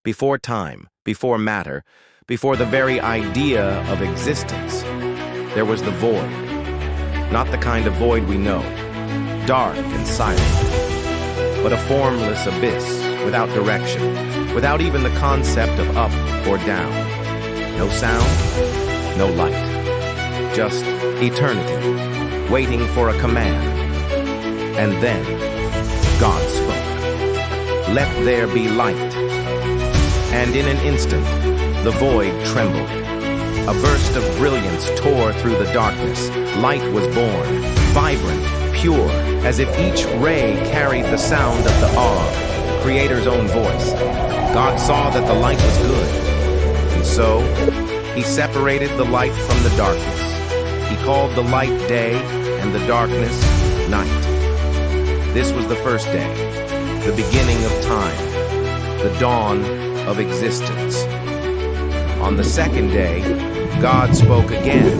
before time, before matter, before the very idea of existence. There was the void, not the kind of void we know, dark and silent, but a formless abyss without direction, without even the concept of up or down. No sound, no light, just eternity, waiting for a command. And then God spoke, "Let there be light." And in an instant, the void trembled. A burst of brilliance tore through the darkness. Light was born, vibrant, pure, as if each ray carried the sound of the the Creator's own voice. God saw that the light was good, and so he separated the light from the darkness. He called the light day and the darkness night. This was the first day, the beginning of time, the dawn of existence. On the second day, God spoke again,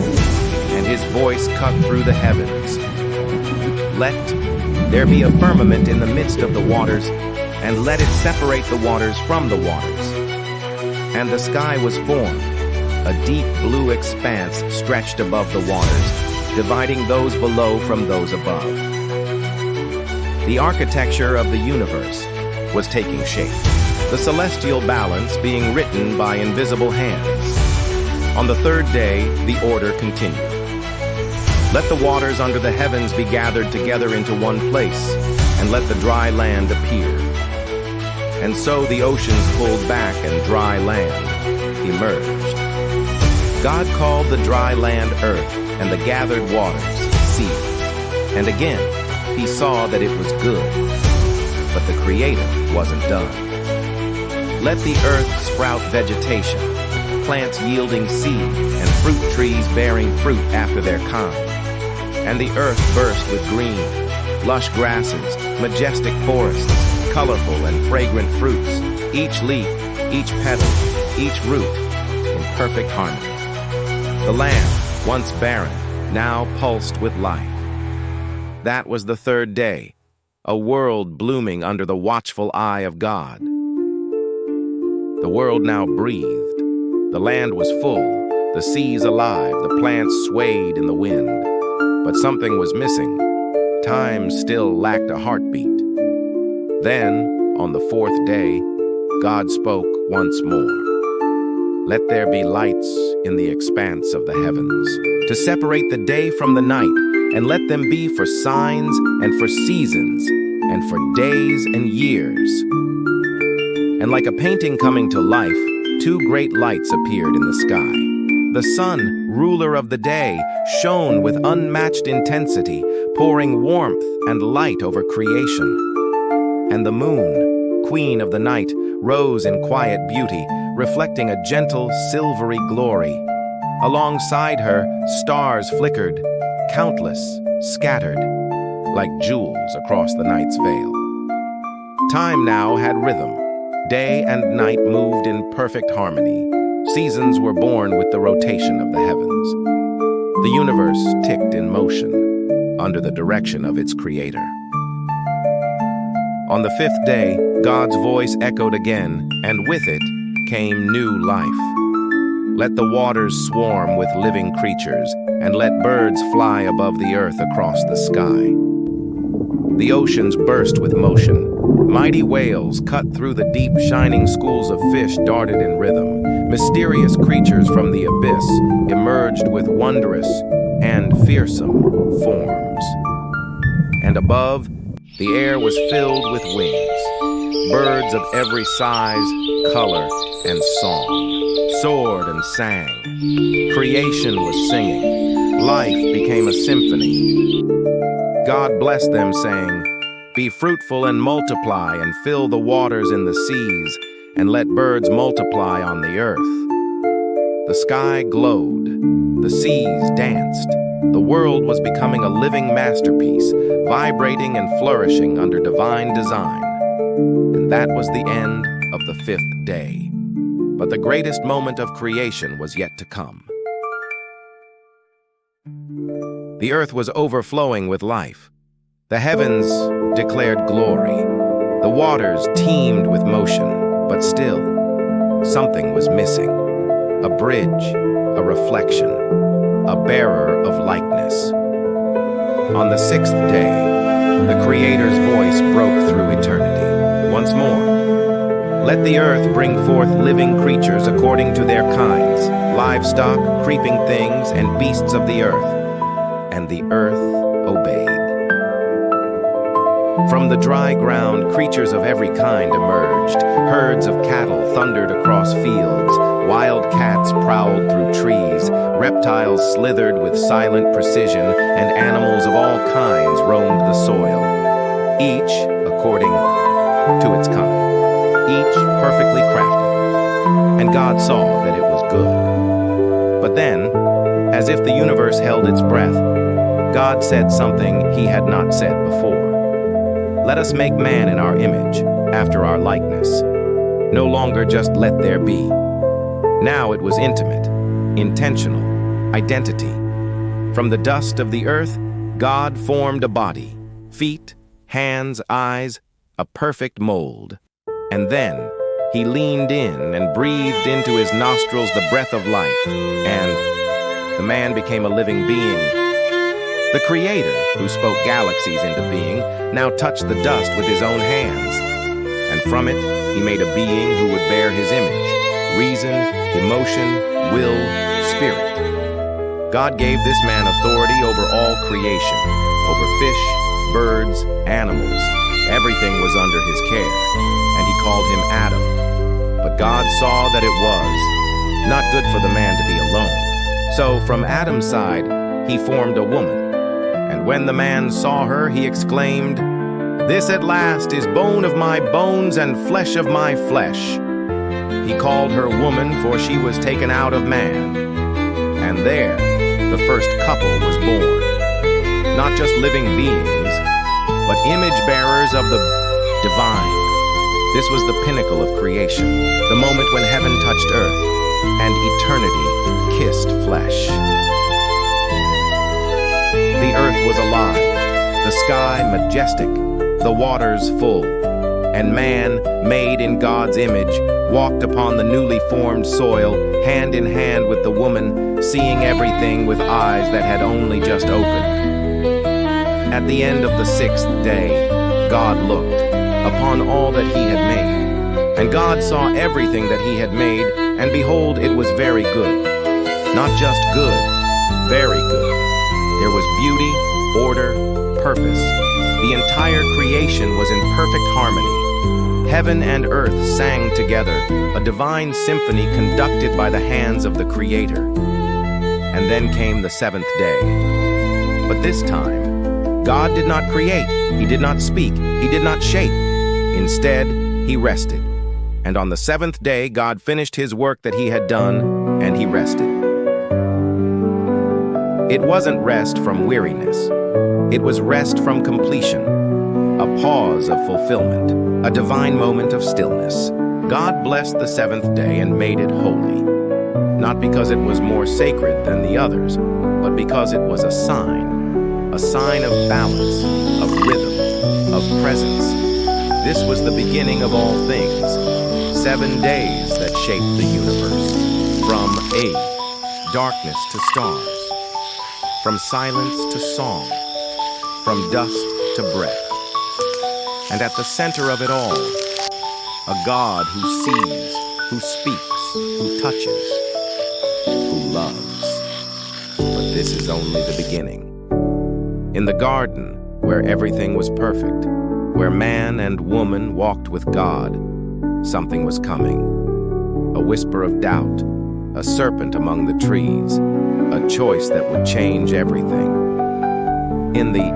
and his voice cut through the heavens. "Let there be a firmament in the midst of the waters, and let it separate the waters from the waters." And the sky was formed, a deep blue expanse stretched above the waters, dividing those below from those above. The architecture of the universe was taking shape, the celestial balance being written by invisible hands. On the third day, the order continued. "Let the waters under the heavens be gathered together into one place, and let the dry land appear." And so the oceans pulled back and dry land emerged. God called the dry land earth and the gathered waters seas. And again, he saw that it was good. But the Creator wasn't done. "Let the earth sprout vegetation, plants yielding seed, and fruit trees bearing fruit after their kind. And the earth burst with green, lush grasses, majestic forests, colorful and fragrant fruits, each leaf, each petal, each root, in perfect harmony. The land, once barren, now pulsed with life. That was the third day, a world blooming under the watchful eye of God. The world now breathed. The land was full, the seas alive, the plants swayed in the wind. But something was missing. Time still lacked a heartbeat. Then, on the fourth day, God spoke once more. "Let there be lights in the expanse of the heavens, to separate the day from the night, and let them be for signs and for seasons, and for days and years." And like a painting coming to life, two great lights appeared in the sky. The sun, ruler of the day, shone with unmatched intensity, pouring warmth and light over creation. And the moon, queen of the night, rose in quiet beauty, reflecting a gentle, silvery glory. Alongside her, stars flickered, countless, scattered, like jewels across the night's veil. Time now had rhythm. Day and night moved in perfect harmony. Seasons were born with the rotation of the heavens. The universe ticked in motion, under the direction of its Creator. On the fifth day, God's voice echoed again, and with it came new life. "Let the waters swarm with living creatures, and let birds fly above the earth across the sky." The oceans burst with motion. Mighty whales cut through the deep, shining schools of fish darted in rhythm. Mysterious creatures from the abyss emerged with wondrous and fearsome forms. And above, the air was filled with wings. Birds of every size, color, and song soared and sang. Creation was singing. Life became a symphony. God blessed them, saying, "Be fruitful and multiply, and fill the waters in the seas, and let birds multiply on the earth." The sky glowed. The seas danced. The world was becoming a living masterpiece, vibrating and flourishing under divine design. And that was the end of the fifth day. But the greatest moment of creation was yet to come. The earth was overflowing with life. The heavens declared glory. The waters teemed with motion, but still, something was missing. A bridge, a reflection, a bearer of likeness. On the sixth day, the Creator's voice broke through eternity. Once more, let the earth bring forth living creatures according to their kinds, livestock, creeping things, and beasts of the earth. And the earth obeyed. From the dry ground, creatures of every kind emerged. Herds of cattle thundered across fields. Wild cats prowled through trees. Reptiles slithered with silent precision, and animals of all kinds roamed the soil, each according to its kind, each perfectly crafted. And God saw that it was good. But then, as if the universe held its breath, God said something he had not said before. Let us make man in our image, after our likeness. No longer just let there be. Now it was intimate, intentional, identity. From the dust of the earth, God formed a body, feet, hands, eyes, a perfect mold. And then he leaned in and breathed into his nostrils the breath of life, and the man became a living being. The Creator, who spoke galaxies into being, now touched the dust with his own hands. And from it, he made a being who would bear his image, reason, emotion, will, spirit. God gave this man authority over all creation, over fish, birds, animals. Everything was under his care, and he called him Adam. But God saw that it was not good for the man to be alone. So from Adam's side, he formed a woman. And when the man saw her, he exclaimed, "This at last is bone of my bones and flesh of my flesh." He called her woman, for she was taken out of man. And there, the first couple was born. Not just living beings, but image bearers of the divine. This was the pinnacle of creation, the moment when heaven touched earth, and eternity kissed flesh. The earth was alive, the sky majestic, the waters full, and man, made in God's image, walked upon the newly formed soil, hand in hand with the woman, seeing everything with eyes that had only just opened. At the end of the sixth day, God looked upon all that he had made, and God saw everything that he had made, and behold, it was very good. Not just good, very good. There was beauty, order, purpose. The entire creation was in perfect harmony. Heaven and earth sang together, a divine symphony conducted by the hands of the Creator. And then came the seventh day. But this time, God did not create, he did not speak, he did not shape. Instead, he rested. And on the seventh day, God finished his work that he had done, and he rested. It wasn't rest from weariness. It was rest from completion, a pause of fulfillment, a divine moment of stillness. God blessed the seventh day and made it holy, not because it was more sacred than the others, but because it was a sign of balance, of rhythm, of presence. This was the beginning of all things, 7 days that shaped the universe, from age, darkness to stars, from silence to song, from dust to breath. And at the center of it all, a God who sees, who speaks, who touches, who loves. But this is only the beginning. In the garden, where everything was perfect, where man and woman walked with God, something was coming. A whisper of doubt, a serpent among the trees, a choice that would change everything. In the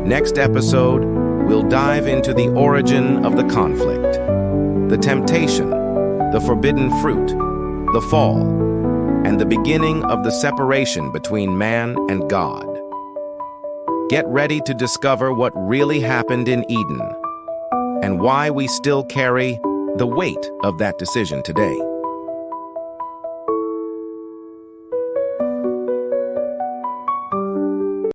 next episode, we'll dive into the origin of the conflict, the temptation, the forbidden fruit, the fall, and the beginning of the separation between man and God. Get ready to discover what really happened in Eden and why we still carry the weight of that decision today.